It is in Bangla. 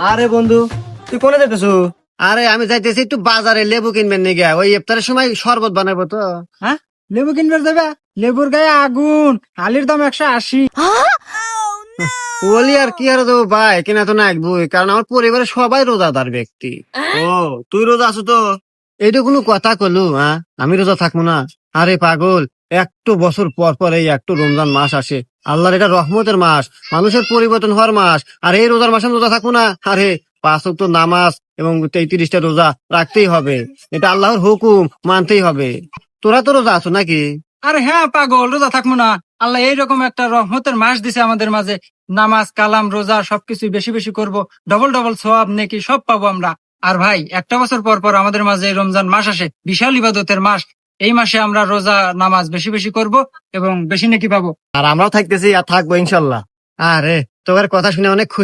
আরে বন্ধু, তুই কোনে যেতেছ? আরে আমি যাইতেছি একটু বাজারে লেবু কিনবেন নিগে, ওই ইফতারের সময় শরবত বানাবো তো। হ্যাঁ, লেবু কিনবে যাবে? লেবুর গায়ে আগুন, আলির দাম 180। বলি আর কি আর দেবো ভাই, কিনা তো না একবই, কারণ আমার পরিবারের সবাই রোজাদার ব্যক্তি। ও, তুই রোজা আছো তো? এইটা কোনো কথা কলু? হ্যাঁ, আমি রোজা থাকবো না? আরে পাগল, একটু বছর পর পর এই একটু রমজান মাস আসে। আল্লাহর এটা রহমতের মাস, মানুষের পরিবর্তন হওয়ার মাস। আর এই রোজার মাসে আমি রোজা থাকবো না? আরে 5 ওয়াক্ত নামাজ এবং 33টা রোজা রাখতেই হবে। এটা আল্লাহর হুকুম, মানতেই হবে। তোরা তো রোজা আছো নাকি? আরে হ্যাঁ পাগল, রোজা থাকবো না? আল্লাহ এইরকম একটা রহমতের মাস দিছে আমাদের মাঝে। নামাজ কালাম রোজা সবকিছু বেশি বেশি করব, ডবল ডবল সওয়াব নেকি সব পাবো আমরা। আর ভাই, একটা বছর পর পর আমাদের মাঝে এই রমজান মাস আসে, বিশাল ইবাদতের মাস। এই মাসে আমরা রোজা নামাজ বেশি বেশি করব এবং বেশি নেকি পাবো। আর আমরাও থাকতেছি আর থাকবো ইনশাল্লাহ। আরে, তোমার কথা শুনে অনেক খুশি।